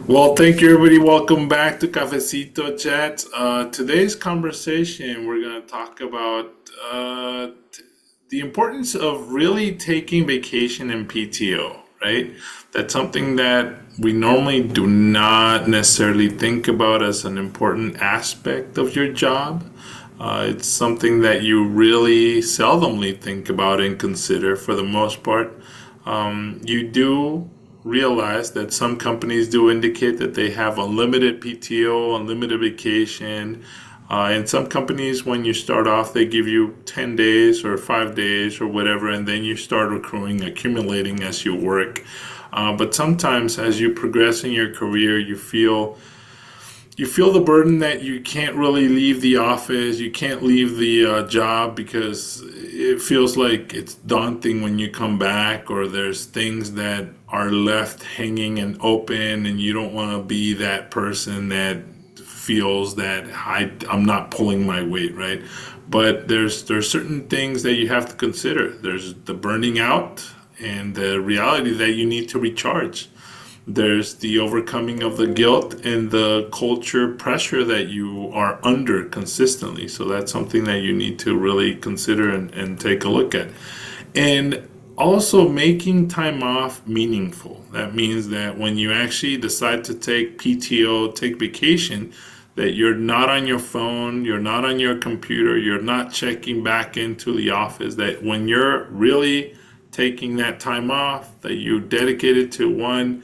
Well, thank you, everybody. Welcome back to Cafecito Chat. Today's conversation, we're going to talk about the importance of really taking vacation and PTO, right? That's something that we normally do not necessarily think about as an important aspect of your job. It's something that you really seldomly think about and consider for the most part. You do realize that some companies do indicate that they have unlimited PTO, unlimited vacation. And some companies, when you start off, they give you 10 days or 5 days or whatever, and then you start accruing, accumulating as you work. But sometimes, as you progress in your career, you feel the burden that you can't really leave the office, you can't leave the job because it feels like it's daunting when you come back, or there's things that are left hanging and open, and you don't want to be that person that feels that I'm not pulling my weight, right? But there's certain things that you have to consider. There's the burning out and the reality that you need to recharge. There's the overcoming of the guilt and the culture pressure that you are under consistently. So that's something that you need to really consider and take a look at. And also making time off meaningful. That means that when you actually decide to take PTO, take vacation, that you're not on your phone, you're not on your computer, you're not checking back into the office, that when you're really taking that time off, that you dedicate it to one,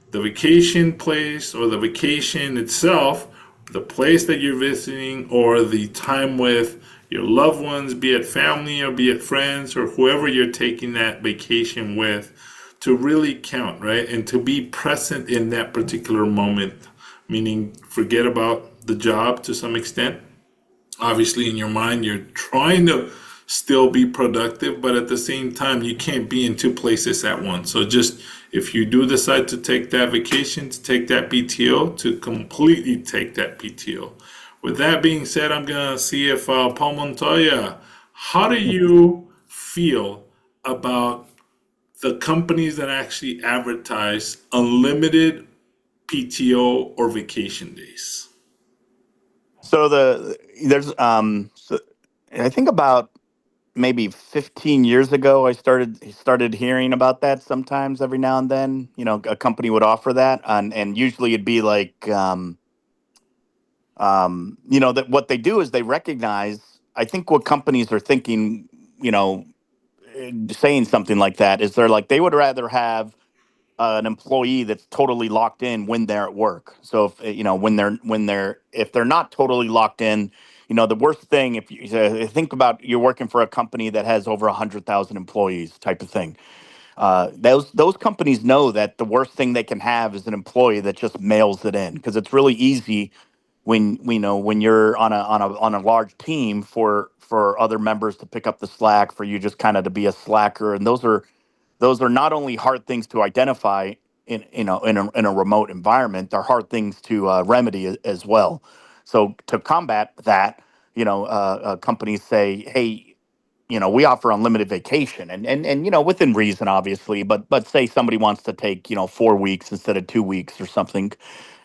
the vacation place or the vacation itself, the place that you're visiting, or the time with your loved ones, be it family or be it friends or whoever you're taking that vacation with, to really count, right? And to be present in that particular moment, meaning forget about the job to some extent. Obviously, in your mind, you're trying to still be productive, but at the same time, you can't be in two places at once. So just if you do decide to take that vacation, to take that PTO, to completely take that PTO. With that being said, I'm gonna see if Paul Montoya, how do you feel about the companies that actually advertise unlimited PTO or vacation days? So there's I think about maybe 15 years ago I started hearing about that sometimes every now and then. A company would offer that, and usually it'd be like that what they do is they recognize. I think what companies are thinking, you know, saying something like that is they're like they would rather have an employee that's totally locked in when they're at work. So if when they're if they're not totally locked in, the worst thing if you think about you're working for a company that has over 100,000 employees type of thing. Those companies know that the worst thing they can have is an employee that just mails it in, because it's really easy when you're on a large team for other members to pick up the slack, for you just kind of to be a slacker. And those are not only hard things to identify in a remote environment, they're hard things to remedy as well. So to combat that, companies say, hey, we offer unlimited vacation, and within reason, obviously. But say somebody wants to take 4 weeks instead of 2 weeks or something.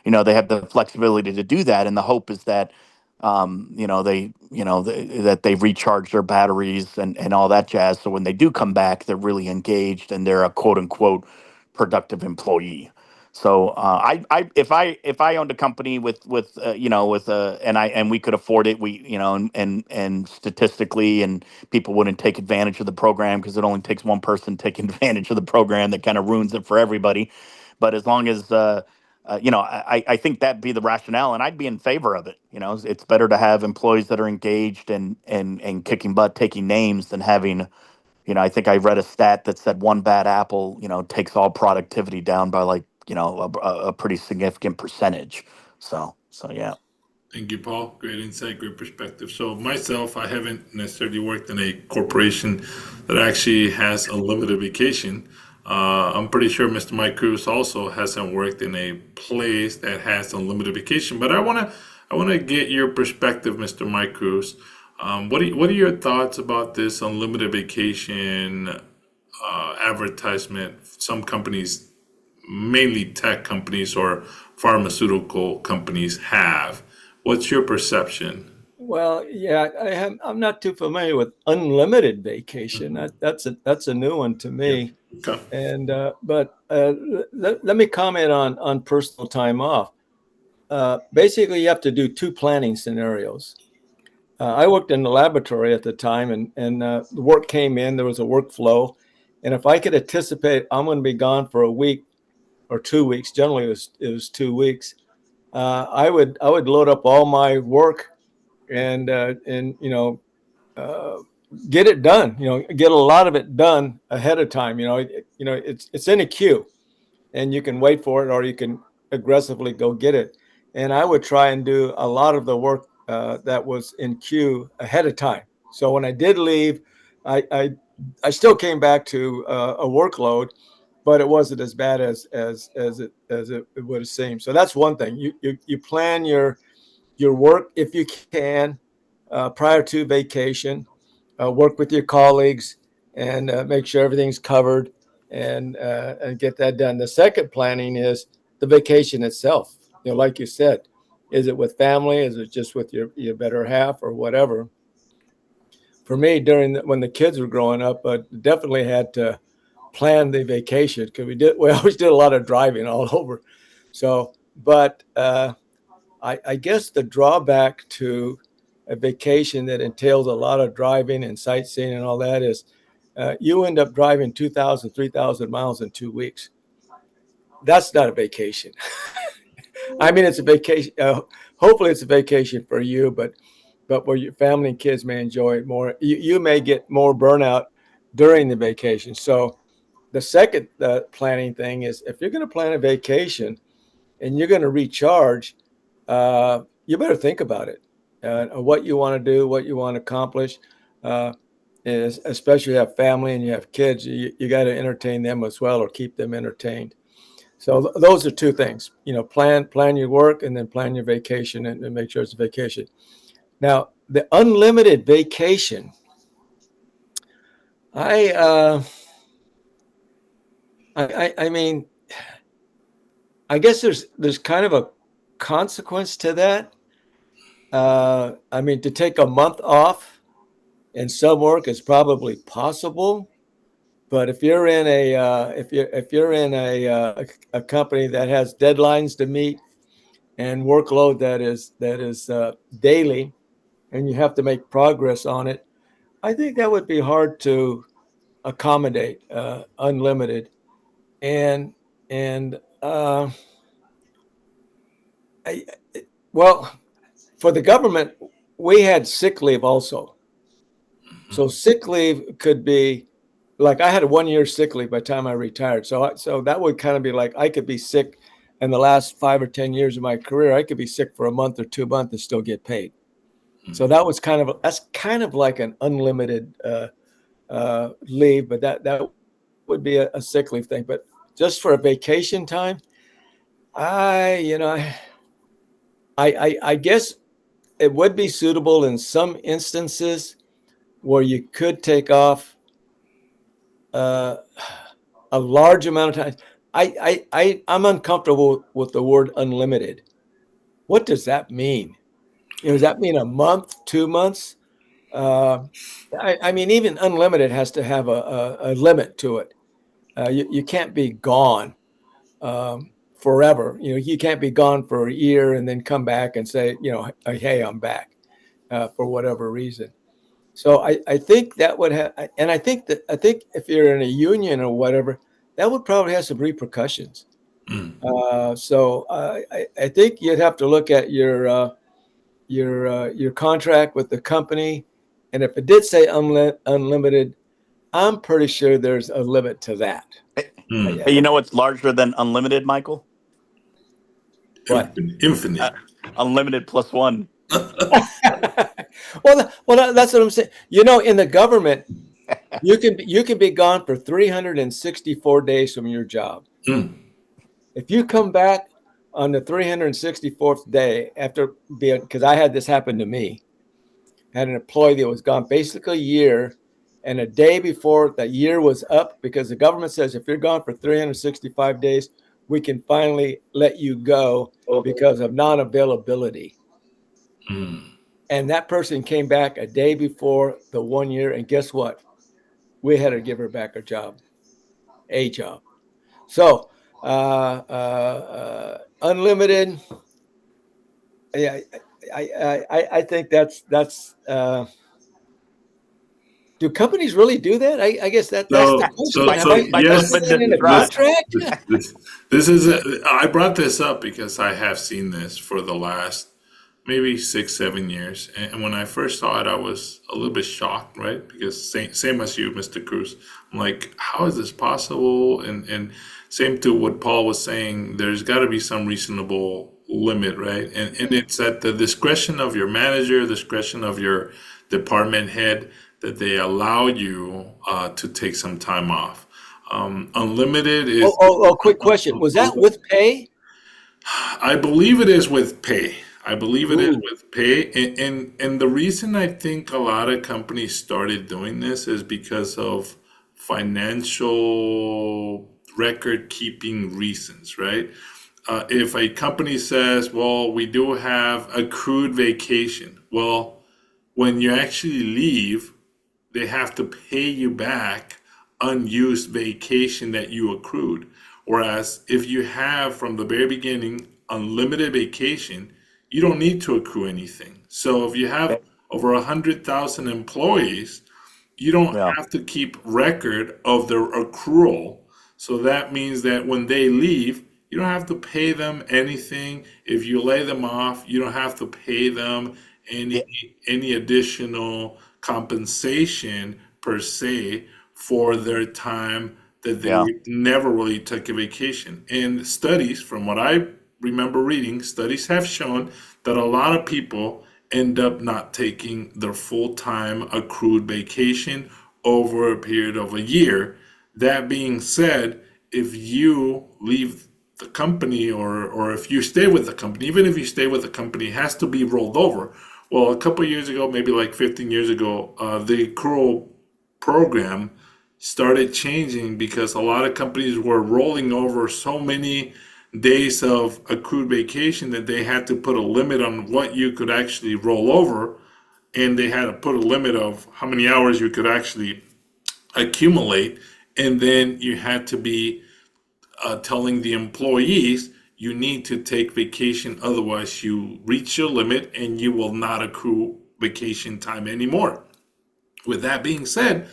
They have the flexibility to do that, and the hope is that that they recharge their batteries and all that jazz. So when they do come back, they're really engaged and they're a quote unquote productive employee. So if I owned a company and we could afford it, and statistically, and people wouldn't take advantage of the program because it only takes one person taking advantage of the program that kind of ruins it for everybody. But as long as I think that'd be the rationale, and I'd be in favor of it. It's better to have employees that are engaged and kicking butt, taking names, than having. I think I read a stat that said one bad apple, takes all productivity down by like a pretty significant percentage. So yeah. Thank you, Paul. Great insight, great perspective. So myself, I haven't necessarily worked in a corporation that actually has unlimited vacation. I'm pretty sure Mr. Mike Cruz also hasn't worked in a place that has unlimited vacation. But I wanna get your perspective, Mr. Mike Cruz. What are your thoughts about this unlimited vacation advertisement? Some companies mainly tech companies or pharmaceutical companies have. What's your perception? Well, yeah, I'm not too familiar with unlimited vacation. That's a new one to Yeah. me. Okay. And but let me comment on personal time off. Basically, you have to do two planning scenarios. I worked in the laboratory at the time, and the work came in. There was a workflow, and if I could anticipate I'm going to be gone for a week or 2 weeks, generally it was 2 weeks. I would load up all my work and uh, get it done. Get a lot of it done ahead of time. It's in a queue, and you can wait for it or you can aggressively go get it. And I would try and do a lot of the work that was in queue ahead of time. So when I did leave, I still came back to a workload, but it wasn't as bad as it would have seemed. So that's one thing. You plan your work if you can prior to vacation. Work with your colleagues and make sure everything's covered and get that done. The second planning is the vacation itself. Like you said, is it with family? Is it just with your better half or whatever? For me, when the kids were growing up, definitely had to plan the vacation because we always did a lot of driving all over. So, but I guess the drawback to a vacation that entails a lot of driving and sightseeing and all that is you end up driving 2,000, 3,000 miles in 2 weeks. That's not a vacation. I mean, it's a vacation. Hopefully, it's a vacation for you, but where your family and kids may enjoy it more, you may get more burnout during the vacation. So the second planning thing is if you're going to plan a vacation and you're going to recharge, you better think about it, what you want to do, what you want to accomplish. Uh, Especially if you have family and you have kids, you got to entertain them as well or keep them entertained. So those are two things. Plan your work and then plan your vacation and make sure it's a vacation. Now, the unlimited vacation, I I mean, I guess there's kind of a consequence to that. I mean, to take a month off and some work is probably possible, but if you're in if you're in a company that has deadlines to meet and workload that is daily, and you have to make progress on it, I think that would be hard to accommodate unlimited. And I, well, for the government, we had sick leave also. So sick leave could be like I had a 1 year sick leave by the time I retired. So that would kind of be like I could be sick in the last 5 or 10 years of my career. I could be sick for a month or 2 months and still get paid. So that's kind of like an unlimited leave, but that would be a sick leave thing. But just for a vacation time, I you know I guess it would be suitable in some instances where you could take off uh, a large amount of time. I'm uncomfortable with the word unlimited. What does that mean? Does that mean a month, 2 months? Uh, I mean, even unlimited has to have a limit to it. You can't be gone forever. You can't be gone for a year and then come back and say, hey, I'm back for whatever reason. So I think that would have, and I think if you're in a union or whatever, that would probably have some repercussions. Mm. So I think you'd have to look at your contract with the company, and if it did say unlimited, I'm pretty sure there's a limit to that. Hey, Mm. hey, you know what's larger than unlimited, Michael? What? Uh, Infinite. unlimited plus one. Well, that's what I'm saying. In the government, you can be gone for 364 days from your job. Mm. If you come back on the 364th day after being, because I had this happen to me, I had an employee that was gone basically a year, and a day before that year was up, because the government says if you're gone for 365 days, we can finally let you go because of non-availability. Mm. And that person came back a day before the 1 year, and guess what? We had to give her back a job. So unlimited. Yeah, I think that's. Do companies really do that? I guess that's the question. Have I My Yes, put husband that did in a try. contract? this is I brought this up because I have seen this for the last maybe 6, 7 years, and when I first saw it, I was a little bit shocked, right? Because same as you, Mr. Cruz. I'm like, how is this possible? And same to what Paul was saying. There's got to be some reasonable limit, right? And it's at the discretion of your manager, discretion of your department head that they allow you to take some time off. Unlimited is, Quick question. Was that with pay? I believe it is with pay. I believe it is Ooh. with pay. And the reason I think a lot of companies started doing this is because of financial record keeping reasons, right? If a company says, well, we do have accrued vacation, well, when you actually leave, they have to pay you back unused vacation that you accrued. Whereas if you have from the very beginning unlimited vacation, you don't need to accrue anything. So if you have over 100,000 employees, you don't Yeah. have to keep record of their accrual. So that means that when they leave, you don't have to pay them anything. If you lay them off, you don't have to pay them Yeah. any additional compensation per se for their time that they Yeah. never really took a vacation. And studies, from what I remember reading, studies have shown that a lot of people end up not taking their full-time accrued vacation over a period of a year. That being said, if you leave the company or if you stay with the company, even if you stay with the company, it has to be rolled over. Well, a couple years ago, maybe like 15 years ago, the accrual program started changing because a lot of companies were rolling over so many days of accrued vacation that they had to put a limit on what you could actually roll over, and they had to put a limit of how many hours you could actually accumulate, and then you had to be telling the employees you need to take vacation, otherwise you reach your limit and you will not accrue vacation time anymore. With that being said,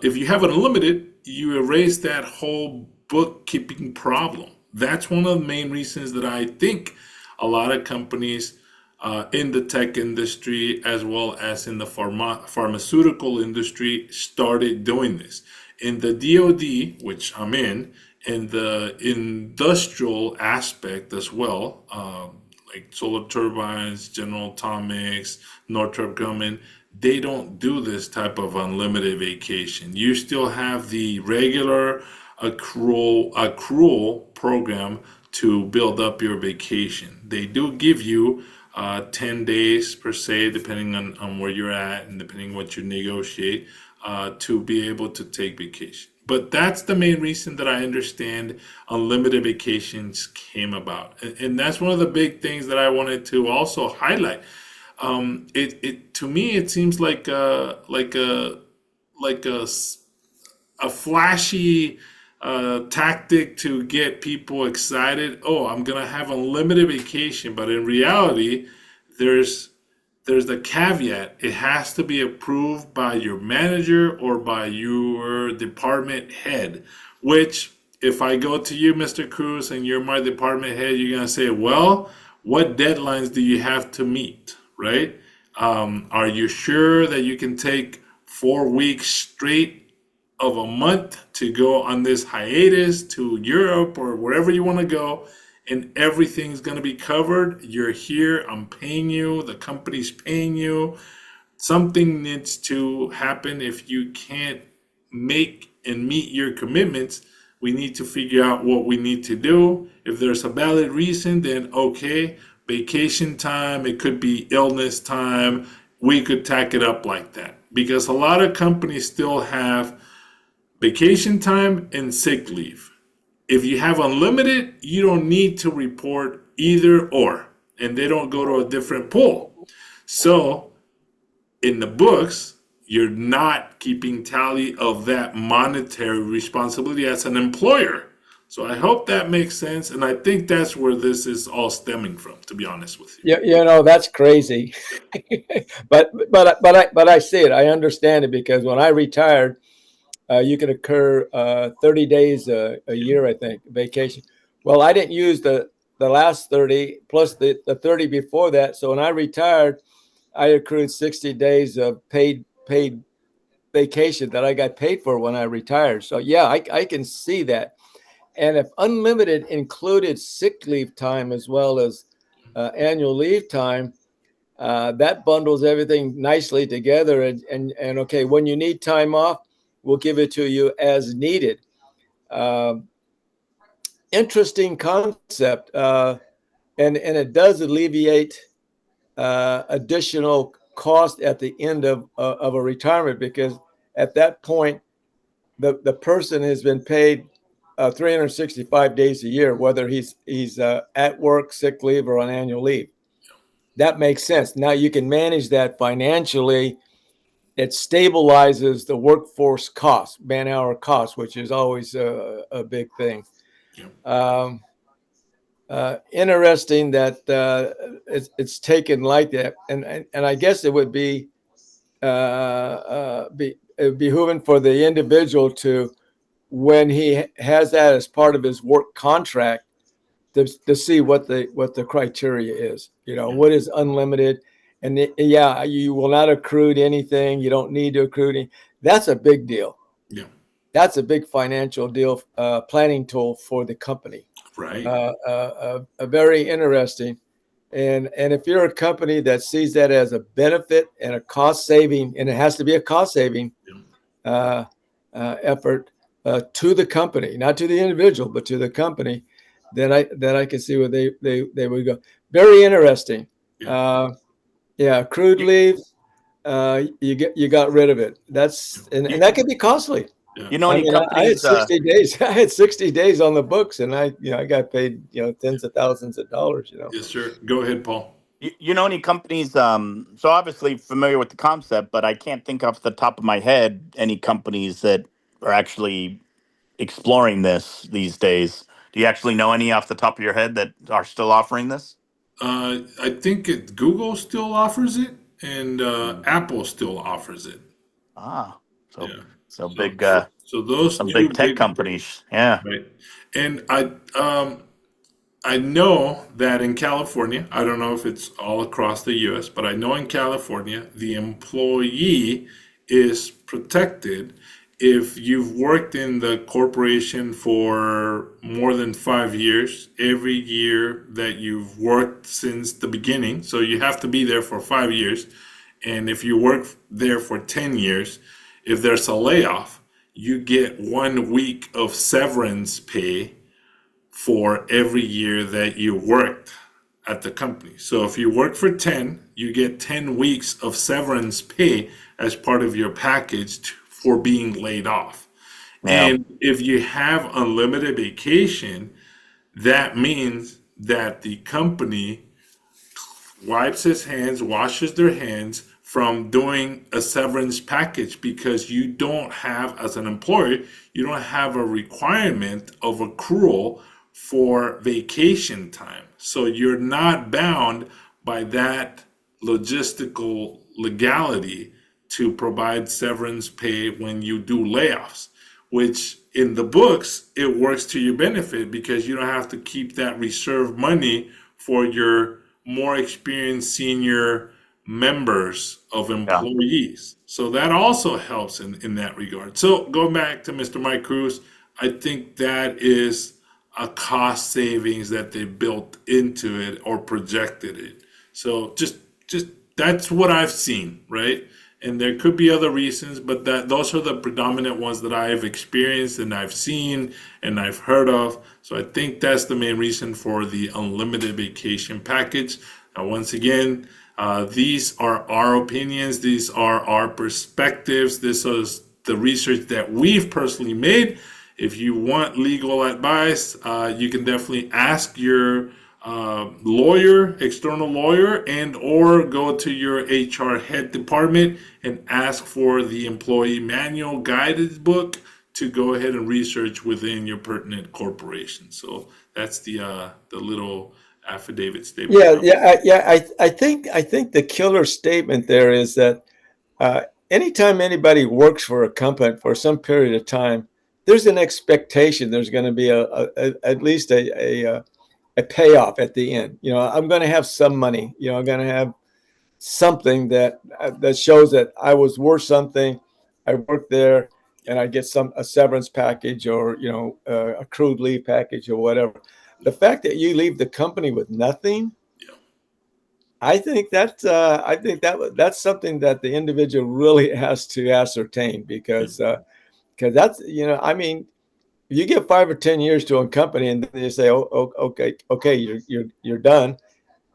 if you have it unlimited, you erase that whole bookkeeping problem. That's one of the main reasons that I think a lot of companies in the tech industry as well as in the pharmaceutical industry started doing this. In the DoD, which I'm in the industrial aspect as well, like Solar Turbines, General Atomics, Northrop Grumman, they don't do this type of unlimited vacation. You still have the regular accrual program to build up your vacation. They do give you 10 days per se, depending on where you're at and depending what you negotiate, to be able to take vacation. But that's the main reason that I understand unlimited vacations came about. And that's one of the big things that I wanted to also highlight. It to me it seems like a flashy tactic to get people excited. Oh, I'm gonna have unlimited vacation, but in reality, there's there's the caveat. It has to be approved by your manager or by your department head. Which, if I go to you, Mr. Cruz, and you're my department head, you're gonna say, well, what deadlines do you have to meet, right? Are you sure that you can take 4 weeks straight of a month to go on this hiatus to Europe or wherever you want to go, and everything's going to be covered? You're here, I'm paying you, the company's paying you. Something needs to happen. If you can't make and meet your commitments, we need to figure out what we need to do. If there's a valid reason, then okay, vacation time, it could be illness time, we could tack it up like that. Because a lot of companies still have vacation time and sick leave. If you have unlimited, you don't need to report either or, and they don't go to a different pool. So in the books, you're not keeping tally of that monetary responsibility as an employer. So I hope that makes sense, and I think that's where this is all stemming from, to be honest with you. Yeah, that's crazy. But I see it. I understand it because when I retired, you can occur 30 days a year, I think, vacation. Well, I didn't use the last 30 plus the 30 before that. So when I retired, I accrued 60 days of paid vacation that I got paid for when I retired. So yeah, I can see that. And if unlimited included sick leave time as well as annual leave time, that bundles everything nicely together. And okay, when you need time off, we'll give it to you as needed. Um, Interesting concept, and it does alleviate additional cost at the end of a retirement because at that point the person has been paid 365 days a year, whether he's at work, sick leave, or on annual leave. That makes sense. Now you can manage that financially. It stabilizes the workforce cost, man-hour cost, which is always a big thing. Yeah. Interesting that it's taken like that, and I guess it would be behooving for the individual to, when he has that as part of his work contract, to see what the criteria is. What is unlimited, and yeah, you will not accrue anything. You don't need to accrue any. That's a big deal. Yeah. That's a big financial deal, planning tool for the company. Right. Very interesting. And if you're a company that sees that as a benefit and a cost saving, and it has to be a cost saving effort to the company, not to the individual, but to the company, then I can see where they would go. Very interesting. Yeah. Accrued leave. You got rid of it. And that can be costly. Yeah. You know I any mean, I had companies? 60 days. I had 60 days on the books, and I got paid, tens of thousands of dollars. Yes, sir. Go ahead, Paul. You know any companies? So obviously familiar with the concept, but I can't think off the top of my head any companies that are actually exploring this these days. Do you actually know any off the top of your head that are still offering this? I think Google still offers it, and Apple still offers it. Ah, so Yeah. so So, big, so those some two big tech big, companies. Yeah. right? And I know that in California, I don't know if it's all across the US, but I know in California, the employee is protected if you've worked in the corporation for more than 5 years, every year that you've worked since the beginning. So you have to be there for 5 years. And if you work there for 10 years, if there's a layoff, you get 1 week of severance pay for every year that you worked at the company. So if you work for 10, you get 10 weeks of severance pay as part of your package for being laid off. Yeah. And if you have unlimited vacation, that means that the company wipes his hands, washes their hands from doing a severance package because you don't have, as an employer, you don't have a requirement of accrual for vacation time. So you're not bound by that logistical legality to provide severance pay when you do layoffs, which in the books, it works to your benefit because you don't have to keep that reserve money for your more experienced senior members of Yeah. employees. So that also helps in that regard. So going back to Mr. Mike Cruz, I think that is a cost savings that they built into it or projected it. So just that's what I've seen, right? And there could be other reasons, but those are the predominant ones that I've experienced and I've seen and I've heard of. So I think that's the main reason for the unlimited vacation package. Now, once again, these are our opinions. These are our perspectives. This is the research that we've personally made. If you want legal advice, you can definitely ask your lawyer, external lawyer, and or go to your HR head department and ask for the employee manual guidance book to go ahead and research within your pertinent corporation. So that's the little affidavit statement Yeah, that we. I think the killer statement there is that uh, anytime anybody works for a company for some period of time, there's an expectation there's going to be at least a payoff at the end. I'm going to have some money. I'm going to have something that shows that I was worth something. I worked there, and I get a severance package, or accrued leave package, or whatever. The fact that you leave the company with nothing, Yeah, I think that's something that the individual really has to ascertain, yeah, because that's, I mean, you get 5 or 10 years to a company, and then you say, oh, okay, you're done,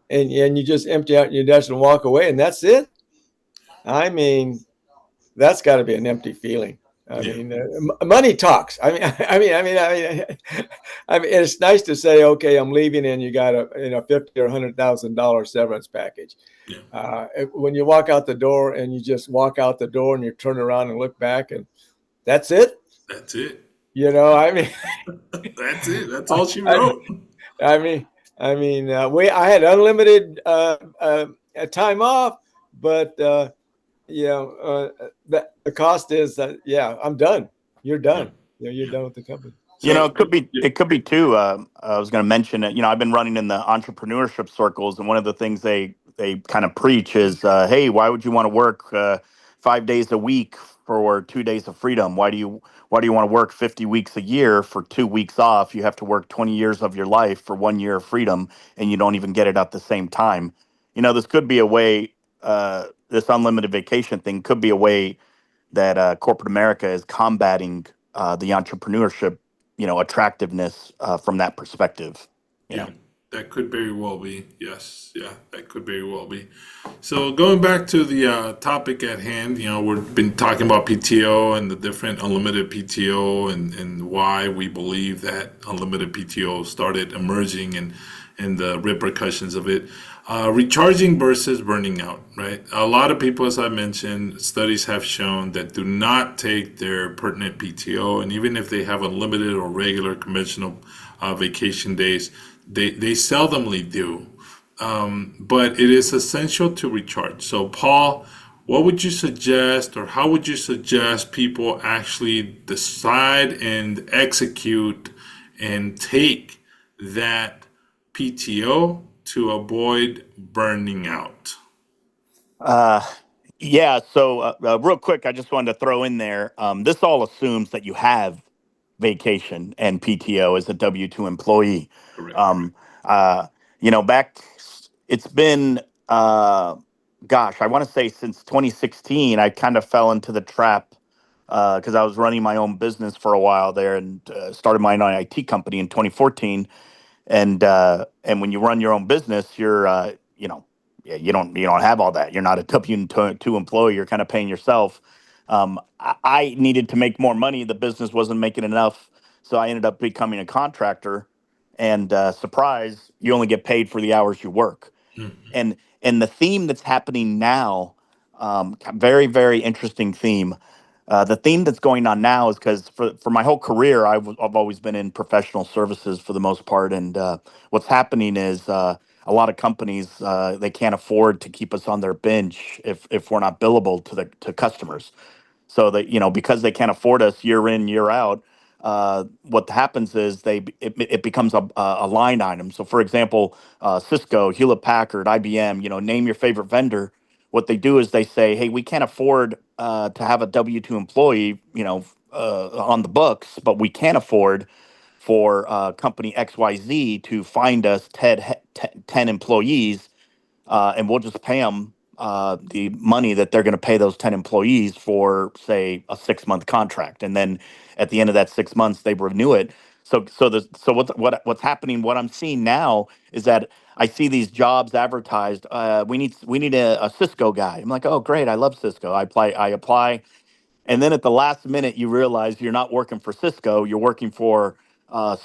and you just empty out your desk and walk away, and that's it. I mean, that's got to be an empty feeling. I yeah, mean, money talks. I mean, I mean, it's nice to say, okay, I'm leaving, and you got a $50,000 or $100,000 severance package. yeah. When you walk out the door, and you just walk out the door, and you turn around and look back, and that's it. That's it. I mean, That's it. That's all she I, wrote. I mean, I had unlimited time off, but the cost is that, yeah, I'm done. You're Yeah, done. You're yeah. done with the company. So It could be too. I was going to mention it. I've been running in the entrepreneurship circles, and one of the things they kind of preach is, hey, why would you want to work 5 days a week for 2 days of freedom? Why do you want to work 50 weeks a year for 2 weeks off? You have to work 20 years of your life for 1 year of freedom, and you don't even get it at the same time. This could be a way. This unlimited vacation thing could be a way that corporate America is combating the entrepreneurship, attractiveness from that perspective. You yeah, know, that could very well be. Yes, yeah, that could very well be. So going back to the topic at hand, we've been talking about PTO and the different unlimited PTO, and why we believe that unlimited PTO started emerging, and the repercussions of it. Recharging versus burning out, right? A lot of people, as I mentioned, studies have shown that do not take their pertinent PTO, and even if they have unlimited or regular conventional vacation days, they seldomly do. But it is essential to recharge. So, Paul, what would you suggest, or how would you suggest people actually decide and execute and take that PTO to avoid burning out? uh, yeah. So, real quick, I just wanted to throw in there. This all assumes that you have vacation and PTO as a W-2 employee. Correct. Um, uh, back, it's been, gosh, I want to say since 2016, I kind of fell into the trap because I was running my own business for a while there, and started my own IT company in 2014. And when you run your own business, you're yeah, you don't have all that. You're not a W-2 employee. You're kind of paying yourself. I needed to make more money. The business wasn't making enough, so I ended up becoming a contractor. And surprise, you only get paid for the hours you work. Mm, And the theme that's happening now, very very interesting theme. The theme that's going on now is because for my whole career, I've always been in professional services for the most part, and what's happening is a lot of companies they can't afford to keep us on their bench if we're not billable to customers. So that because they can't afford us year in year out, what happens is it becomes a line item. So for example, Cisco, Hewlett Packard, IBM, name your favorite vendor. What they do is they say, hey, we can't afford to have a W-2 employee, on the books, but we can afford for company XYZ to find us 10 employees, and we'll just pay them the money that they're going to pay those 10 employees for, say, a 6 month contract. And then at the end of that 6 months, they renew it. So what's happening, what I'm seeing now is that I see these jobs advertised. We need a Cisco guy. I'm like, oh, great. I love Cisco. I apply. And then at the last minute, you realize you're not working for Cisco, you're working for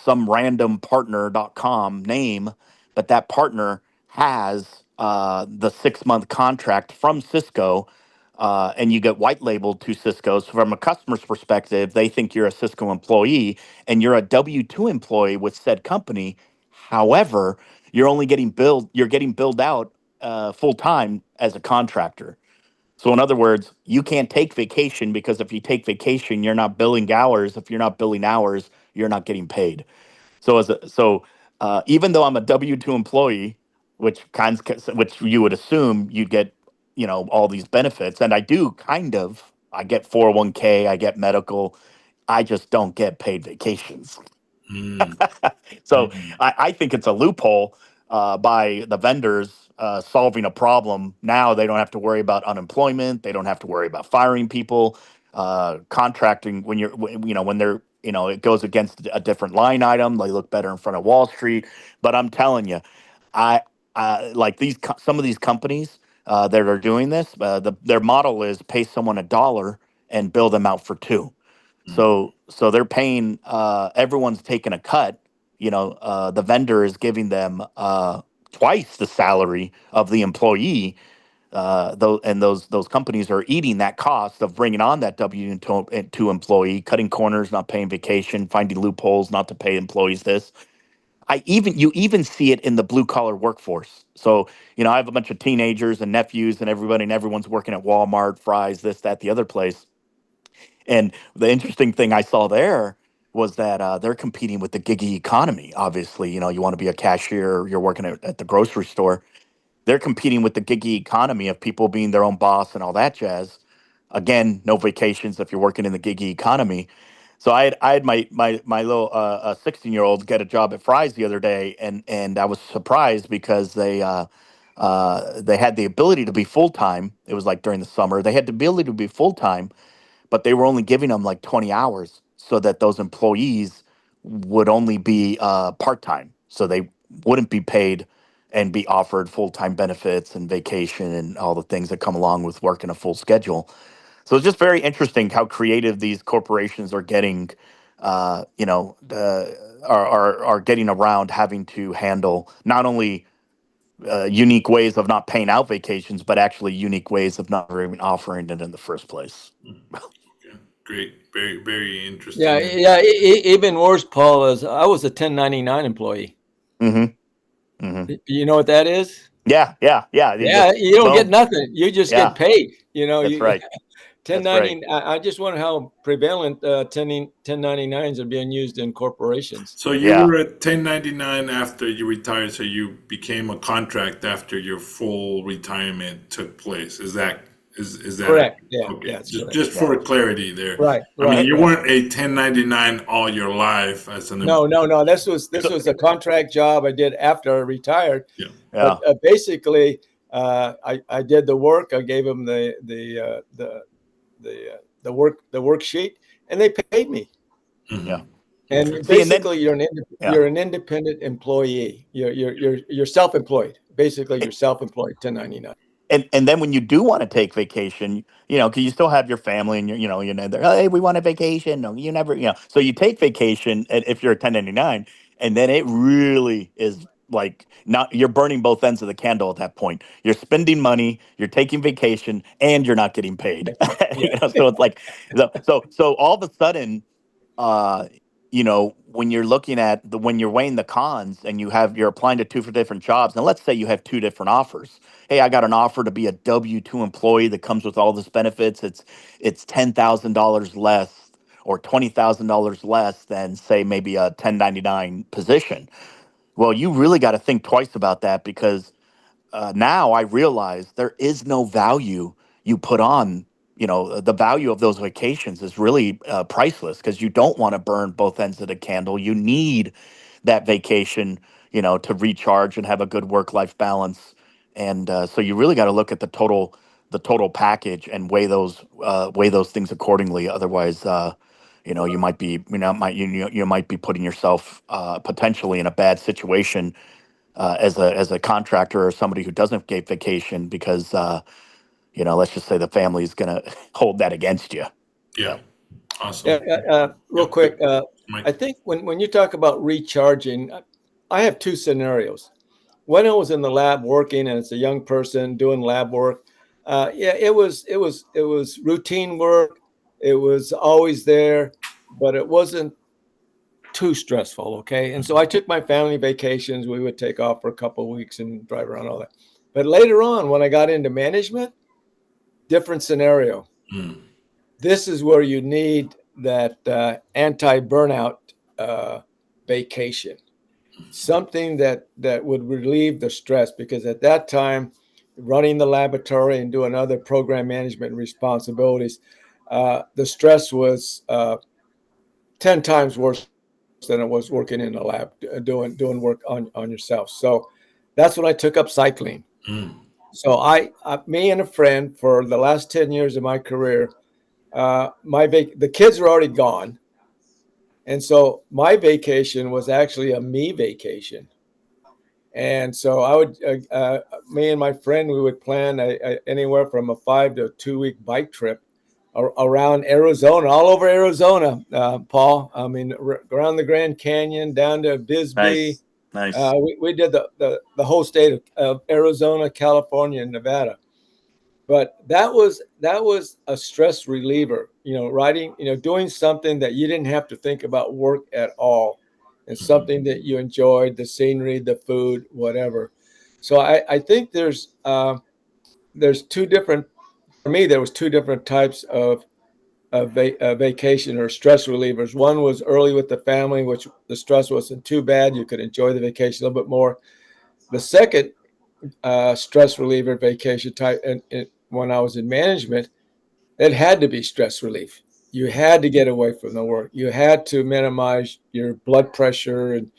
some random partner.com name, but that partner has the 6 month contract from Cisco. And you get white labeled to Cisco. So, from a customer's perspective, they think you're a Cisco employee and you're a W 2 employee with said company. However, you're getting billed out full time as a contractor. So in other words, you can't take vacation because if you take vacation, you're not billing hours. If you're not billing hours, you're not getting paid. So even though I'm a W two employee, which you would assume you'd get, all these benefits, and I do kind of. I get 401k, I get medical. I just don't get paid vacations. Mm, So mm, I think it's a loophole by the vendors solving a problem. Now they don't have to worry about unemployment. They don't have to worry about firing people. Contracting when they're it goes against a different line item. They look better in front of Wall Street. But I'm telling you, I like some of these companies that are doing this. Their model is pay someone $1 and bill them out for two. mm, So they're paying. Everyone's taking a cut. The vendor is giving them twice the salary of the employee. Those companies are eating that cost of bringing on that W two employee, cutting corners, not paying vacation, finding loopholes not to pay employees this. You even see it in the blue collar workforce. So, I have a bunch of teenagers and nephews and everybody, and everyone's working at Walmart, Fry's, this, that, the other place. And the interesting thing I saw there was that they're competing with the giggy economy. Obviously, you want to be a cashier, you're working at the grocery store. They're competing with the giggy economy of people being their own boss and all that jazz. Again, no vacations if you're working in the giggy economy. So I had my little 16-year-old get a job at Fry's the other day, and I was surprised because they had the ability to be full time. It was like during the summer they had the ability to be full time, but they were only giving them like 20 hours so that those employees would only be part-time, so they wouldn't be paid and be offered full-time benefits and vacation and all the things that come along with working a full schedule. So it's just very interesting how creative these corporations are getting, are getting around having to handle not only unique ways of not paying out vacations, but actually unique ways of not even offering it in the first place. mm. Okay, great. Very, very Yeah, interesting. yeah. Even worse, Paul, is I was a 1099 employee. Hmm. Hmm. You know what that is? Yeah, yeah, yeah. You Yeah, just you don't get boom. nothing. You just get Yeah, paid. that's You right. That's right. 1090. I just wonder how prevalent 1099s are being used in corporations. So you Yeah. were at 1099 after you retired, so you became a contract after your full retirement took place. Is that Correct. Yeah, okay? yeah, it's correct. Just Yeah. for clarity there. Right, I mean, right, you right. weren't a 1099 all your life as an No, no, employee. no. This So, was a contract job I did after I retired. Yeah. But yeah. basically, I did the work. I gave them the worksheet, and they paid me. Yeah. Hmm. Okay. And See, and then basically, yeah. you're an independent employee. You're self-employed. Basically, you're self-employed. 1099. And then when you do want to take vacation, because you still have your family and they're, hey, we want a vacation. No, you never, so you take vacation if you're a 1099, and then it really is like not you're burning both ends of the candle at that point. You're spending money, you're taking vacation, and you're not getting paid. Yeah. So it's like so all of a sudden uh when you're looking at when you're weighing the cons and you're applying to two for different jobs, and let's say you have two different offers. Hey, I got an offer to be a W-2 employee that comes with all this benefits. It's $10,000 less or $20,000 less than, say, maybe a 1099 position. Well, you really got to think twice about that, because now I realize there is no value you put on. The value of those vacations is really priceless, because you don't want to burn both ends of the candle. You need that vacation, to recharge and have a good work-life balance. And so you really got to look at the total package and weigh those things accordingly. Otherwise, you might be, you might be putting yourself potentially in a bad situation as a contractor or somebody who doesn't get vacation, because let's just say the family is going to hold that against you. Yeah. Yeah, Awesome. real Yep. quick, Mike. I think when you talk about recharging, I have two scenarios. When I was in the lab working, and it's a young person doing lab work, yeah, it was routine work. It was always there, but it wasn't too stressful. Okay, and so I took my family vacations. We would take off for a couple of weeks and drive around all that. But later on, when I got into management, different scenario. Mm. This is where you need that anti-burnout uh, vacation, something that would relieve the stress, because at that time, running the laboratory and doing other program management responsibilities, the stress was 10 times worse than it was working in a lab doing work on yourself. So that's when I took up cycling. Mm. So me and a friend, for the last 10 years of my career, the kids were already gone, and so my vacation was actually a me vacation. And so me and my friend, we would plan anywhere from a 5 to 2 week bike trip around Arizona, all over Arizona, Paul. I mean, around the Grand Canyon, down to Bisbee. Nice, nice. We did the whole state of Arizona, California, and Nevada. But that was a stress reliever, writing, doing something that you didn't have to think about work at all, and something that you enjoyed, the scenery, the food, whatever. So I think there's two different, for me, there was two different types of vacation or stress relievers. One was early with the family, which the stress wasn't too bad. You could enjoy the vacation a little bit more. The second stress reliever vacation type, and when I was in management, it had to be stress relief. You had to get away from the work. You had to minimize your blood pressure, and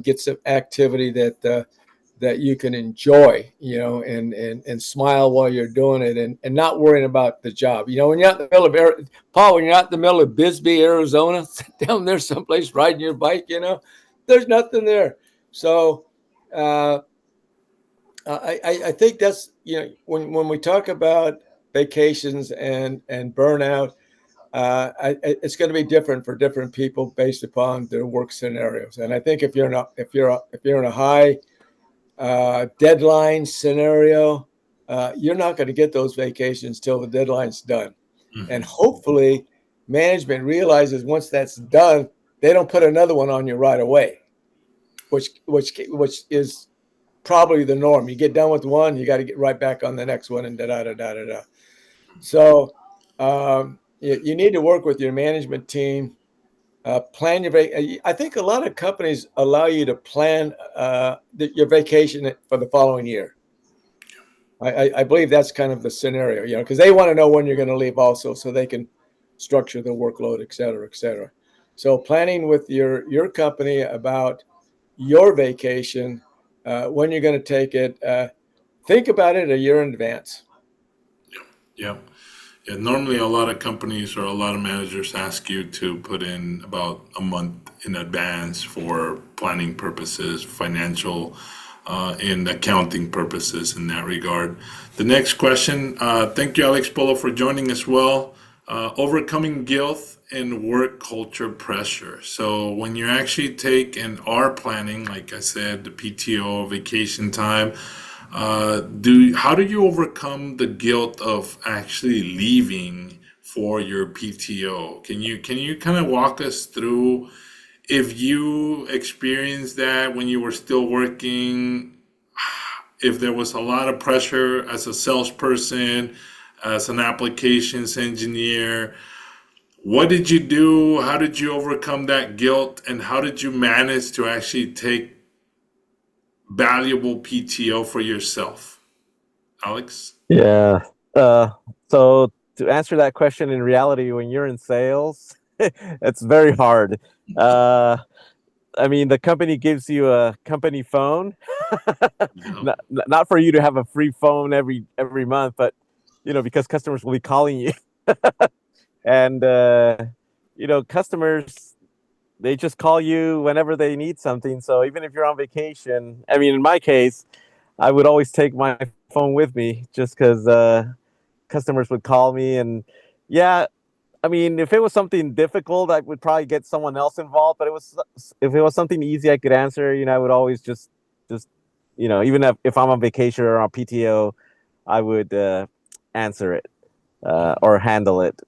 get some activity that you can enjoy, and smile while you're doing it, and not worrying about the job. When you're out in the middle of Paul, when you're out in the middle of Bisbee, Arizona, down there someplace riding your bike, there's nothing there. So uh, I think that's, when we talk about vacations and burnout, it's going to be different for different people based upon their work scenarios. And I think if you're in a high deadline scenario, you're not going to get those vacations till the deadline's done. And Mm-hmm. hopefully, management realizes once that's done, they don't put another one on you right away, which is probably the norm. You get done with one, you got to get right back on the next one, and da da da da da da. So you need to work with your management team. Plan your I think a lot of companies allow you to plan your vacation for the following year. I believe that's kind of the scenario, because they want to know when you're going to leave also, so they can structure the workload, et cetera, et cetera. So planning with your company about your vacation, when you're going to take it, think about it a year in advance. Yeah. Yeah. Normally, a lot of companies or a lot of managers ask you to put in about a month in advance for planning purposes, financial, and accounting purposes in that regard. The next question. Thank you, Alex Polo, for joining as well. Overcoming guilt and work culture pressure. So when you actually take and are planning, like I said, the PTO, vacation time, how do you overcome the guilt of actually leaving for your PTO? Can you kind of walk us through if you experienced that when you were still working, if there was a lot of pressure as a salesperson, as an applications engineer, what did you do? How did you overcome that guilt? And how did you manage to actually take valuable PTO for yourself? Alex? Yeah. Uh, so to answer that question, in reality, when you're in sales, it's very hard. Uh, I mean, the company gives you a company phone, Yeah. not for you to have a free phone every month, but because customers will be calling you, and customers, they just call you whenever they need something. So even if you're on vacation, I mean, in my case, I would always take my phone with me just because customers would call me. And yeah, I mean, if it was something difficult, I would probably get someone else involved. But if it was something easy, I could answer. I would always just even if I'm on vacation or on PTO, I would answer it or handle it.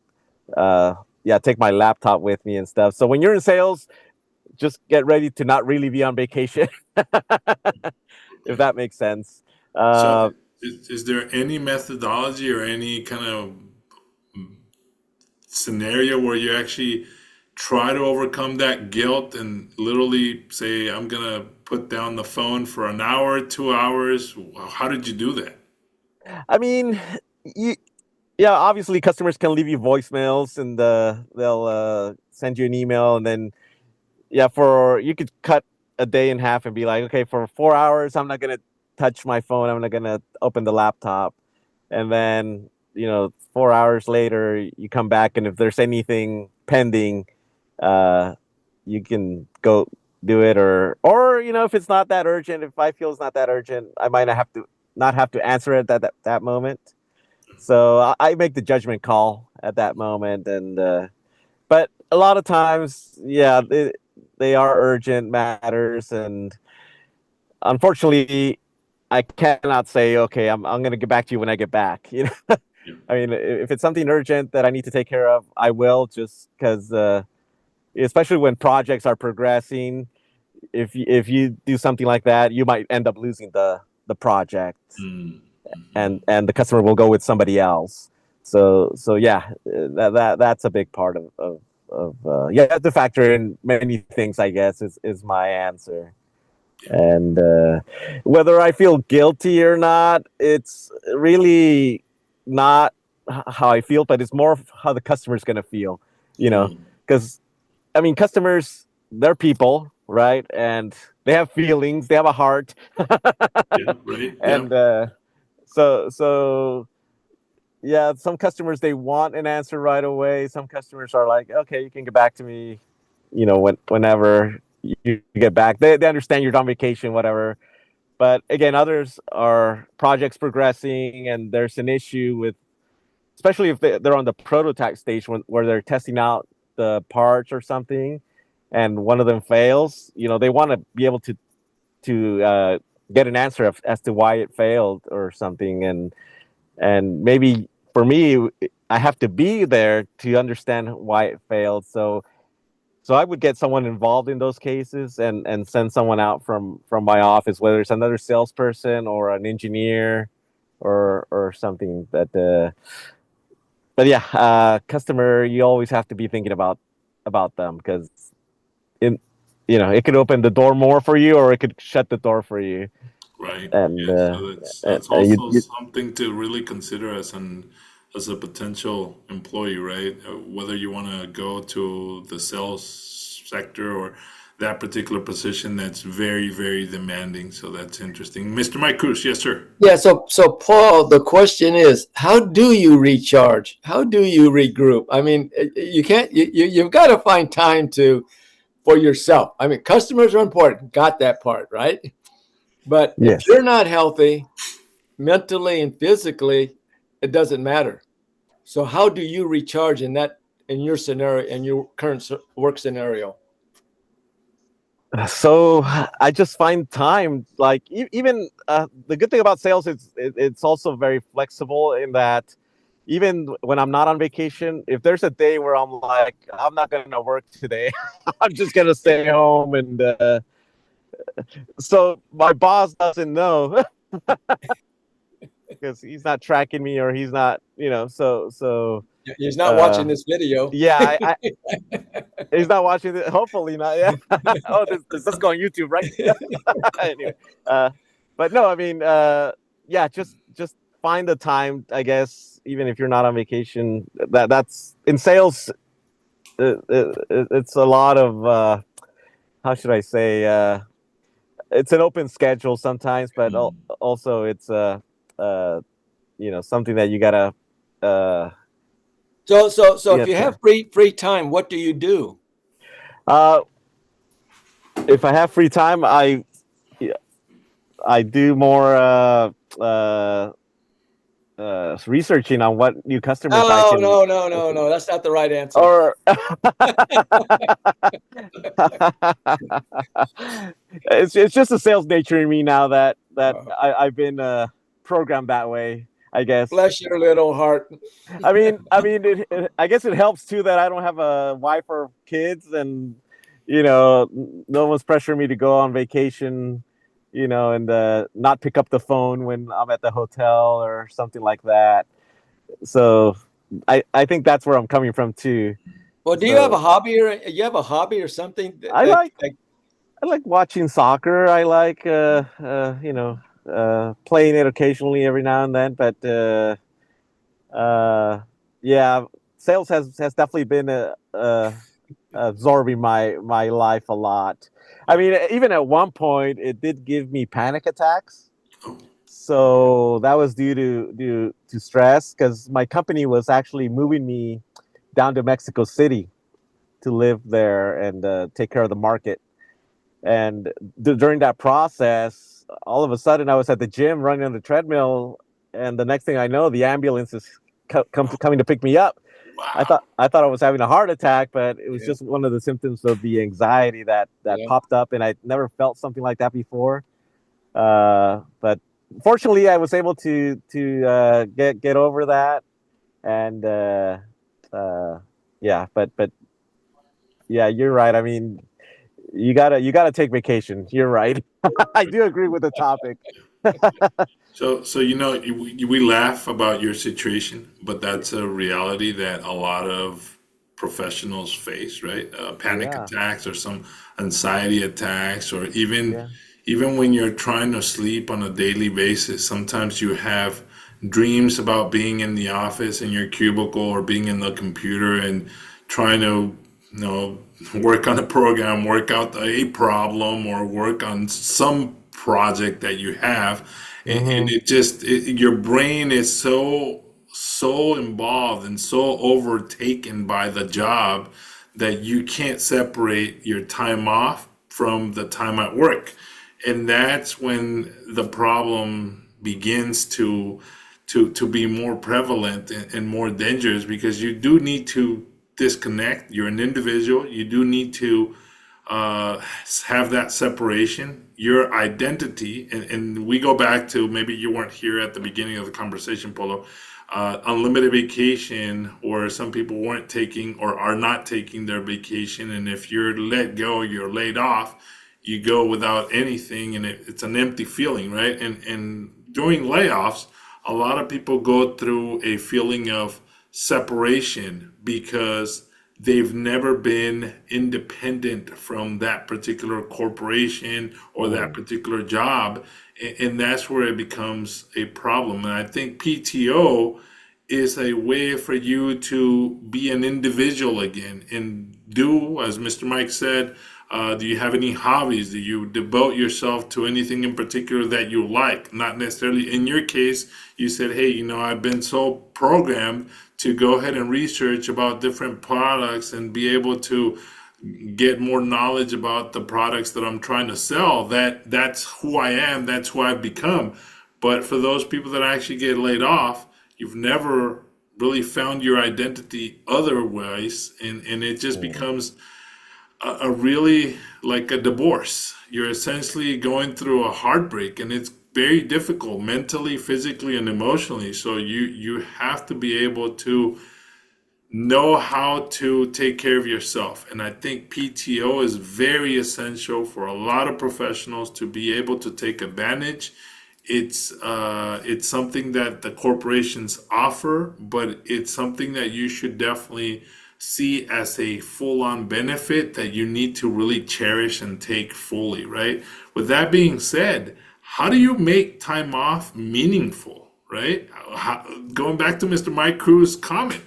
Yeah, take my laptop with me and stuff. So when you're in sales, just get ready to not really be on vacation, if Okay. that makes sense. So, Uh, is there any methodology or any kind of scenario where you actually try to overcome that guilt and literally say, I'm gonna put down the phone for an hour, 2 hours? How did you do that? I mean, you, yeah, obviously customers can leave you voicemails and they'll send you an email, and then yeah, for you could cut a day in half and be like, okay, for 4 hours, I'm not gonna touch my phone. I'm not gonna open the laptop, and then 4 hours later, you come back, and if there's anything pending, uh, you can go do it, or if it's not that urgent, if I feel it's not that urgent, I might not have to answer it at that moment. So I make the judgment call at that moment, and but a lot of times, yeah, they are urgent matters, and unfortunately, I cannot say, okay, I'm going to get back to you when I get back. Yeah. I mean, if it's something urgent that I need to take care of, I will, just because, especially when projects are progressing. If you do something like that, you might end up losing the project, Mm. and the customer will go with somebody else. So yeah, that's a big part of you have to factor in many things, I guess, is my answer. And whether I feel guilty or not, it's really not how I feel, but it's more of how the customer's going to feel, Mm. because I mean, customers, they're people, right? And they have feelings, they have a heart. Yeah, right. Yeah. And so yeah, some customers, they want an answer right away. Some customers are like, okay, you can get back to me, whenever you get back. They understand you're on vacation, whatever. But again, others are projects progressing, and there's an issue with, especially if they're on the prototype stage where they're testing out the parts or something, and one of them fails. They want to be able to get an answer as to why it failed or something, and maybe for me, I have to be there to understand why it failed. So I would get someone involved in those cases, and send someone out from my office, whether it's another salesperson or an engineer or something. But yeah, customer, you always have to be thinking about them, because it it could open the door more for you, or it could shut the door for you. Right. And Yeah. So that's also you something to really consider as a potential employee, right? Whether you want to go to the sales sector or that particular position that's very, very demanding. So that's interesting. Mr. Mike Cruz, yes, sir. Yeah, so Paul, the question is, how do you recharge? How do you regroup? I mean, you can't. You've got to find time for yourself. I mean, customers are important. Got that part right. But if yes. you're not healthy mentally and physically, it doesn't matter. So how do you recharge in your scenario, in your current work scenario? So I just find time. Like even the good thing about sales is it's also very flexible, in that even when I'm not on vacation, if there's a day where I'm like, I'm not going to work today, I'm just going to stay home, and so my boss doesn't know, because he's not tracking me, or he's not, so He's not watching uh, this video. yeah, he's not watching it. Hopefully not. Yeah. Oh, this does go on YouTube, right? Anyway, uh, but no, I mean, yeah, just find the time, I guess, even if you're not on vacation. That's in sales. It's a lot of how should I say? It's an open schedule sometimes, but Mm. also it's uh, something that you gotta uh, So if yeah. you have free time, what do you do? Uh, if I have free time, I do more. researching on what new customers I Oh, can, no. That's not the right answer. or it's just a sales nature in me now that I've been programmed that way, I guess. Bless your little heart. I guess it helps too that I don't have a wife or kids, and no one's pressuring me to go on vacation, and not pick up the phone when I'm at the hotel or something like that. So I think that's where I'm coming from too. Well, do you have a So hobby or something I like I like watching soccer. I like playing it occasionally every now and then, but yeah, sales has definitely been absorbing my life a lot. I mean, even at one point, it did give me panic attacks. So that was due to stress because my company was actually moving me down to Mexico City to live there and take care of the market. And during that process, all of a sudden, I was at the gym running on the treadmill, and the next thing I know, the ambulance is coming to pick me up. Wow. I thought I was having a heart attack, but it was Yeah. just one of the symptoms of the anxiety that Yeah. popped up, and I never felt something like that before. But fortunately, I was able to get over that, and uh, yeah. But yeah, you're right. I mean, you gotta take vacation. You're right. I do agree with the topic. So we laugh about your situation, but that's a reality that a lot of professionals face, right? Panic Yeah, attacks or some anxiety attacks, or even yeah. even when you're trying to sleep on a daily basis, sometimes you have dreams about being in the office in your cubicle or being in the computer and trying to, work on a program, work out a problem, or work on some project that you have, and Mm-hmm. your brain is so involved and so overtaken by the job that you can't separate your time off from the time at work, and that's when the problem begins to be more prevalent and more dangerous, because you do need to disconnect. You're an individual. You do need to uh, have that separation. Your identity, and we go back to, maybe you weren't here at the beginning of the conversation, Polo. Unlimited vacation, or some people weren't taking or are not taking their vacation, and if you're let go, you're laid off, you go without anything, and it's an empty feeling, right? And during layoffs, a lot of people go through a feeling of separation because they've never been independent from that particular corporation or that Mm. particular job. And that's where it becomes a problem. And I think PTO is a way for you to be an individual again and do, as Mr. Mike said, do you have any hobbies? Do you devote yourself to anything in particular that you like? Not necessarily in your case, you said, hey, I've been so programmed to go ahead and research about different products and be able to get more knowledge about the products that I'm trying to sell. That's who I am, that's who I've become. But for those people that actually get laid off, you've never really found your identity otherwise, and it just Mm. becomes a really like a divorce. You're essentially going through a heartbreak, and it's very difficult mentally, physically, and emotionally. So you have to be able to know how to take care of yourself. And I think PTO is very essential for a lot of professionals to be able to take advantage. It's something that the corporations offer, but it's something that you should definitely see as a full-on benefit that you need to really cherish and take fully, right? With that being said, how do you make time off meaningful, right? Going back to Mr. Mike Cruz's comment,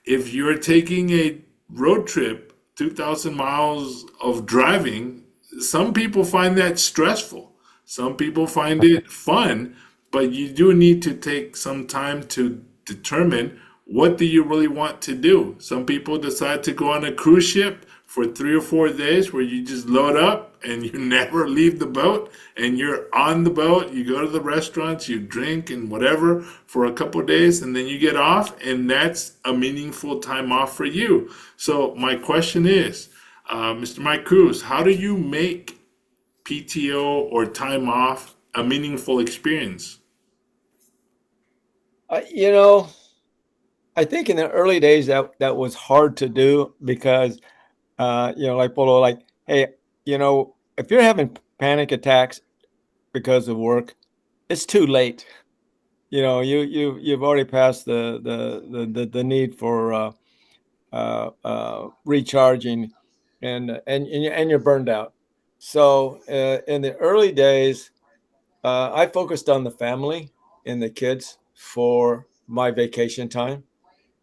if you're taking a road trip, 2,000 miles of driving, some people find that stressful. Some people find it fun, but you do need to take some time to determine what do you really want to do. Some people decide to go on a cruise ship for 3 or 4 days where you just load up and you never leave the boat and you're on the boat. You go to the restaurants, you drink and whatever for a couple of days, and then you get off, and that's a meaningful time off for you. So my question is, Mr. Mike Cruz, how do you make PTO or time off a meaningful experience? You know, I think in the early days that was hard to do because, like Polo, like, hey, if you're having panic attacks because of work, it's too late. You've already passed the need for recharging, and you're burned out. So in the early days, I focused on the family and the kids for my vacation time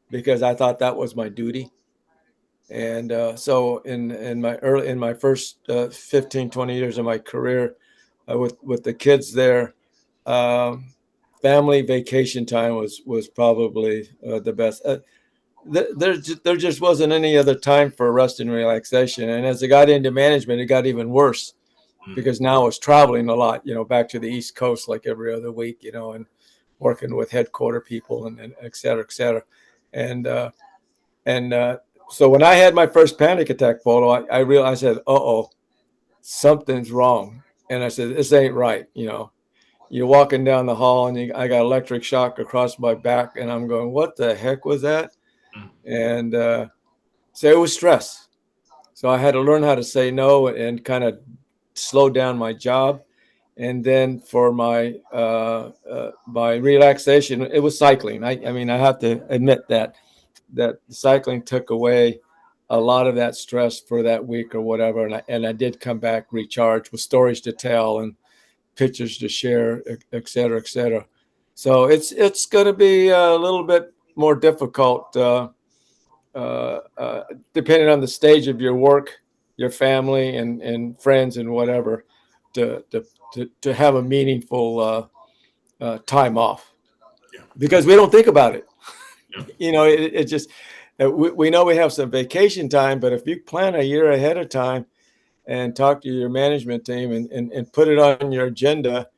because I thought that was my duty. And so in my first 15, 20 years of my career with the kids there, um, family vacation time was probably the best. There just wasn't any other time for rest and relaxation. And as I got into management, it got even worse Mm, because now I was traveling a lot, back to the East Coast like every other week, and working with headquarter people and et cetera, et cetera. And so when I had my first panic attack, Polo, I realized, I said, "Uh-oh, something's wrong." And I said, "This ain't right." You're walking down the hall and I got electric shock across my back, and I'm going, "What the heck was that?" mm, And so it was stress. So I had to learn how to say no and kind of slow down my job. And then for my relaxation, it was cycling. I mean, I have to admit that cycling took away a lot of that stress for that week or whatever. And I did come back recharged with stories to tell and pictures to share, et cetera, et cetera. So it's going to be a little bit more difficult, depending on the stage of your work, your family, and friends and whatever, to to have a meaningful time off yeah, because we don't think about it. yeah, It just we know we have some vacation time, but if you plan a year ahead of time and talk to your management team and put it on your agenda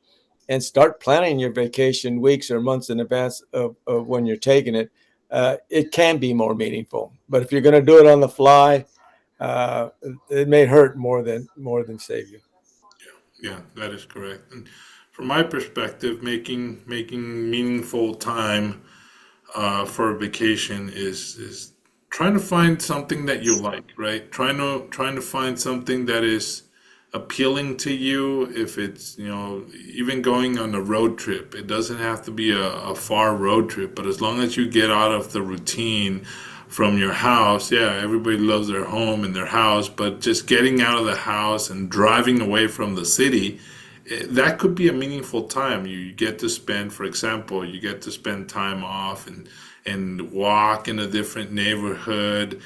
and start planning your vacation weeks or months in advance of when you're taking it, it can be more meaningful. But if you're going to do it on the fly, uh, it may hurt more than save you. yeah. That is correct. And from my perspective, making meaningful time for a vacation is trying to find something that you like, right? Trying to find something that is appealing to you. If it's, even going on a road trip, it doesn't have to be a far road trip, but as long as you get out of the routine from your house, yeah, everybody loves their home and their house, but just getting out of the house and driving away from the city, that could be a meaningful time. You get to spend, for example, you get to spend time off and walk in a different neighborhood,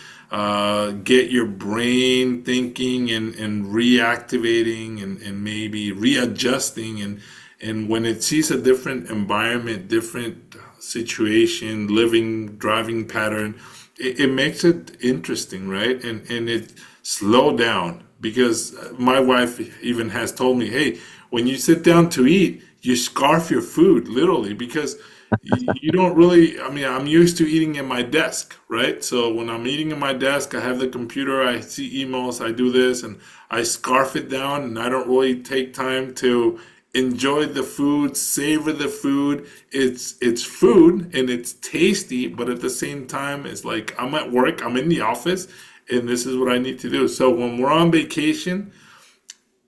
get your brain thinking and reactivating and maybe readjusting. And when it sees a different environment, different situation, living, driving pattern, it makes it interesting, right? And it slow down because my wife even has told me, hey, when you sit down to eat, you scarf your food literally because you don't really, I mean, I'm used to eating at my desk, right? So when I'm eating at my desk, I have the computer, I see emails, I do this, and I scarf it down, and I don't really take time to enjoy the food, savor the food. It's food and it's tasty, but at the same time, it's like I'm at work, I'm in the office, and this is what I need to do. So when we're on vacation,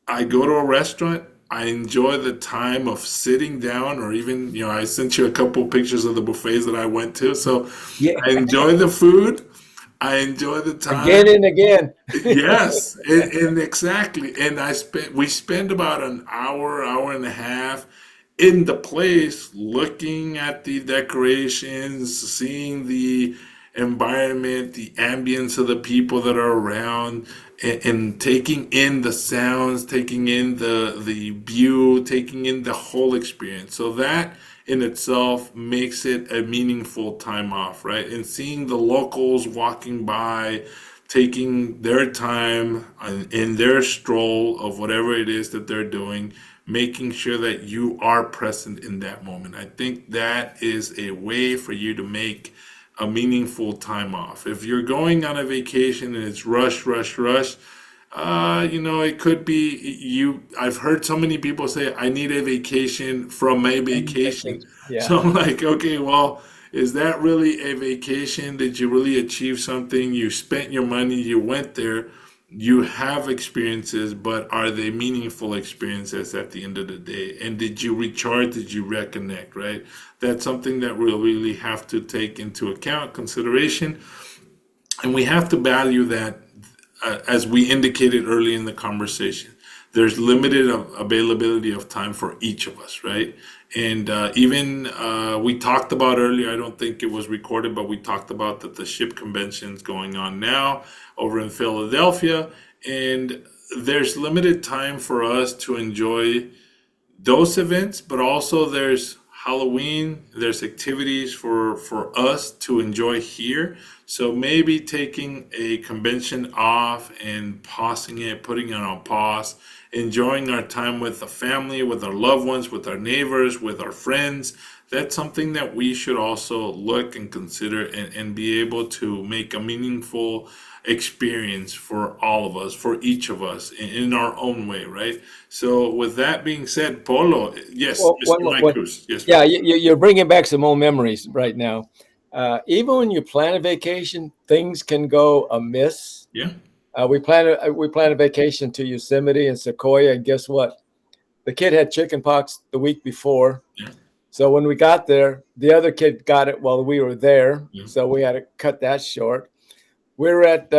I go to a restaurant. I enjoy the time of sitting down, or even, I sent you a couple pictures of the buffets that I went to. So Yeah, I enjoy the food. I enjoy the again time. and again. Yes, and exactly. And we spend about an hour, hour and a half in the place looking at the decorations, seeing the environment, the ambience of the people that are around, and taking in the sounds, taking in the view, taking in the whole experience. So that in itself makes it a meaningful time off, right? And seeing the locals walking by, taking their time in their stroll of whatever it is that they're doing, making sure that you are present in that moment. I think that is a way for you to make a meaningful time off. If you're going on a vacation and it's rush, rush, rush, it could be you. I've heard so many people say, I need a vacation from my vacation. Yeah. So I'm like, okay, well, is that really a vacation? Did you really achieve something? You spent your money, you went there, you have experiences, but are they meaningful experiences at the end of the day? And did you recharge? Did you reconnect, right? That's something that we'll really have to take into account, consideration. And we have to value that, as we indicated early in the conversation. There's limited availability of time for each of us, right? And even we talked about earlier, I don't think it was recorded, but we talked about that the ship convention's going on now over in Philadelphia. And there's limited time for us to enjoy those events, but also there's Halloween, there's activities for us to enjoy here. So maybe taking a convention off and pausing it, putting it on pause, enjoying our time with the family, with our loved ones, with our neighbors, with our friends. That's something that we should also look and consider, and be able to make a meaningful experience for all of us, for each of us in our own way, right? So with that being said, Polo, yes, Well, Mr. Mike Cruz, yes, yeah, you're bringing back some old memories right now. Even when you plan a vacation, things can go amiss. yeah, We planned a vacation to Yosemite and Sequoia, and guess what? The kid had chicken pox the week before. yeah, So when we got there, the other kid got it while we were there. yeah. So we had to cut that short. We were at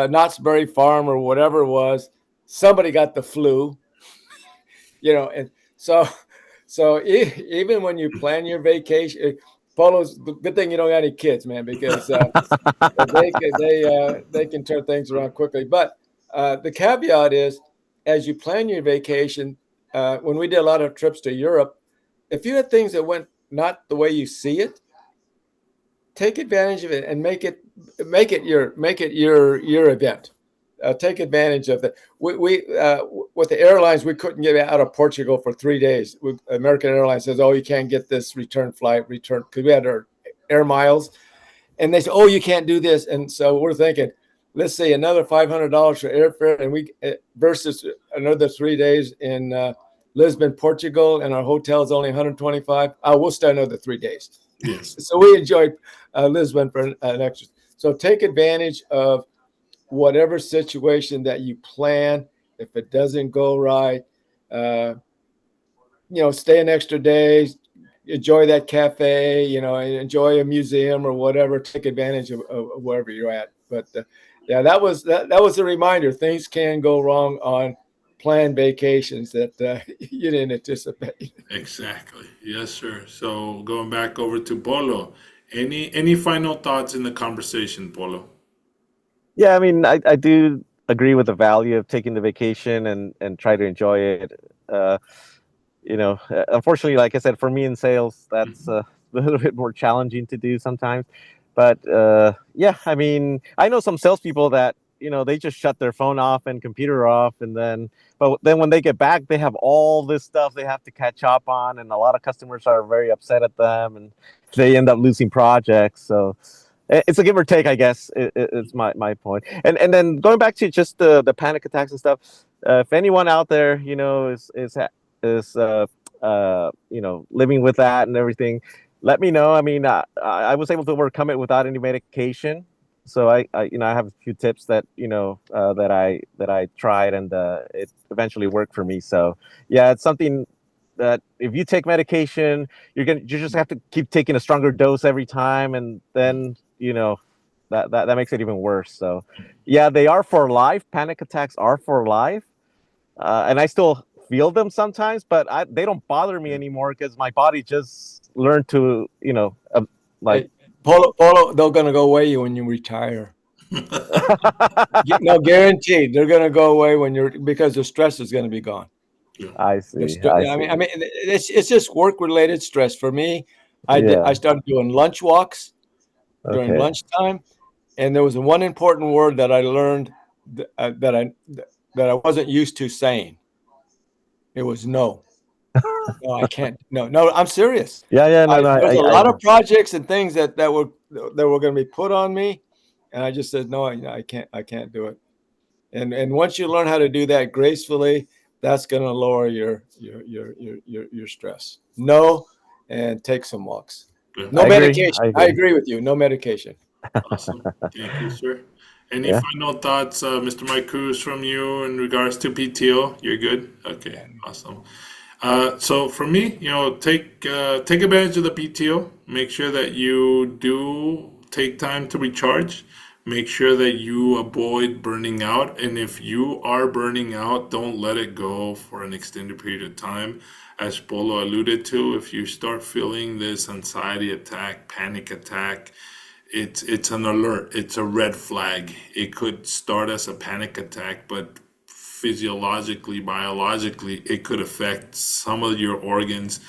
Knott's Berry Farm or whatever it was. Somebody got the flu, and even when you plan your vacation, Polo's the good thing you don't got any kids, man, because they can turn things around quickly. But the caveat is, as you plan your vacation, when we did a lot of trips to Europe, if you had things that went not the way you see it, take advantage of it and make it your event. Take advantage of that. We with the airlines, we couldn't get out of Portugal for 3 days. American Airlines says, "Oh, you can't get this return because we had our air miles," and they said, "Oh, you can't do this." And so we're thinking, let's say another $500 for airfare, and we versus another 3 days in Lisbon, Portugal, and our hotel is only 125. We'll stay another 3 days. Yes. So we enjoyed Lisbon for an extra. So take advantage of whatever situation that you plan. If it doesn't go right, stay an extra day, enjoy that cafe, enjoy a museum or whatever. Take advantage of wherever you're at. But yeah, that was a reminder. Things can go wrong on planned vacations that you didn't anticipate. Exactly. Yes, sir. So going back over to Polo, any final thoughts in the conversation, Polo? Yeah, I mean, I do agree with the value of taking the vacation and try to enjoy it. Unfortunately, like I said, for me in sales, that's a little bit more challenging to do sometimes. But yeah, I mean, I know some salespeople that they just shut their phone off and computer off, but then when they get back, they have all this stuff they have to catch up on, and a lot of customers are very upset at them, and they end up losing projects. So it's a give or take, I guess. It's my point. And then going back to just the panic attacks and stuff. If anyone out there, is living with that and everything, let me know. I mean, I was able to overcome it without any medication. So I have a few tips that that I tried, and it eventually worked for me. So yeah, it's something that if you take medication, you just have to keep taking a stronger dose every time, and then that makes it even worse. So yeah, they are for life. Panic attacks are for life, and I still feel them sometimes, but they don't bother me anymore because my body just learned to like. Hey, Polo, they're going to go away when you retire. No, guaranteed, they're going to go away because the stress is going to be gone. I see. I mean, it's just work related stress for me. I started doing lunch walks during lunchtime, And there was one important word that I learned that I wasn't used to saying. It was no. No, I can't. No, I'm serious. Yeah, no, There's a lot of projects and things that were going to be put on me, and I just said no. I can't do it. And once you learn how to do that gracefully, that's going to lower your stress. No, and take some walks. Yeah. No I agree. medication. I agree with you. No medication. Awesome. Thank you, sir. Any Yeah. final thoughts, Mr. Mike Cruz, from you in regards to PTO? You're good? Okay, awesome. So for me, take advantage of the PTO. Make sure that you do take time to recharge. Make sure that you avoid burning out. And if you are burning out, don't let it go for an extended period of time. As Polo alluded to, if you start feeling this anxiety attack, panic attack, it's an alert. It's a red flag. It could start as a panic attack, but physiologically, biologically, it could affect some of your organs.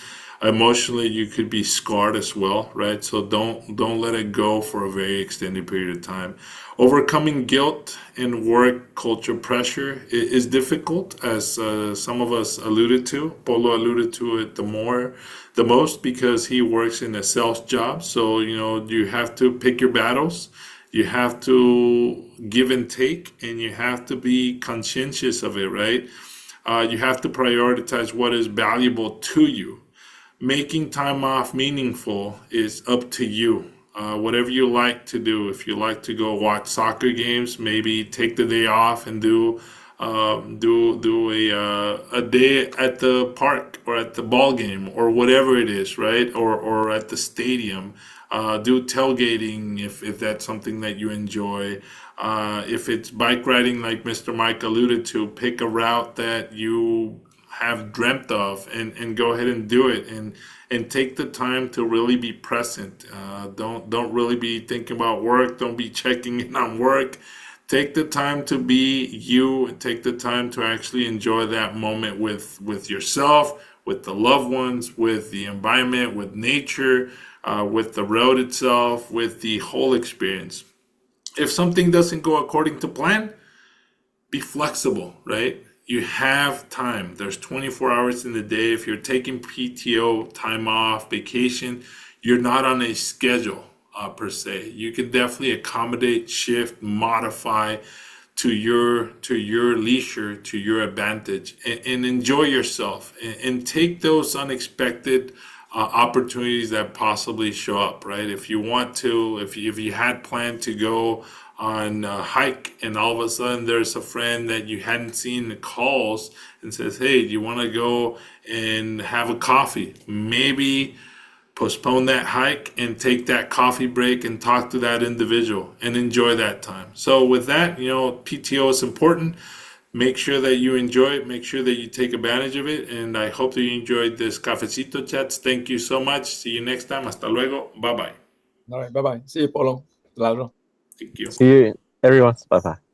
Emotionally, you could be scarred as well, right? So don't let it go for a very extended period of time. Overcoming guilt and work culture pressure is difficult, as some of us alluded to. Polo alluded to it the most, because he works in a sales job. So you have to pick your battles. You have to give and take, and you have to be conscientious of it, right? You have to prioritize what is valuable to you. Making time off meaningful is up to you. Whatever you like to do. If you like to go watch soccer games, maybe take the day off and do a day at the park or at the ball game or whatever it is, right? Or at the stadium. Do tailgating if that's something that you enjoy. If it's bike riding, like Mr. Mike alluded to, pick a route that you have dreamt of and go ahead and do it, and take the time to really be present. Don't really be thinking about work. Don't be checking in on work. Take the time to be you, and take the time to actually enjoy that moment with yourself, with the loved ones, with the environment, with nature, with the road itself, with the whole experience. If something doesn't go according to plan, be flexible, right? You have time. There's 24 hours in the day. If you're taking PTO, time off, vacation, you're not on a schedule per se. You can definitely accommodate, shift, modify to your leisure, to your advantage, and enjoy yourself, and take those unexpected opportunities that possibly show up, right? If you want to, if you had planned to go on a hike, and all of a sudden there's a friend that you hadn't seen that calls and says, hey, do you want to go and have a coffee? Maybe postpone that hike and take that coffee break and talk to that individual and enjoy that time. So with that, PTO is important. Make sure that you enjoy it. Make sure that you take advantage of it. And I hope that you enjoyed this Cafecito Chats. Thank you so much. See you next time. Hasta luego. Bye-bye. All right. Bye-bye. See you, Polo. Claro. Thank you. See you, everyone. Bye bye.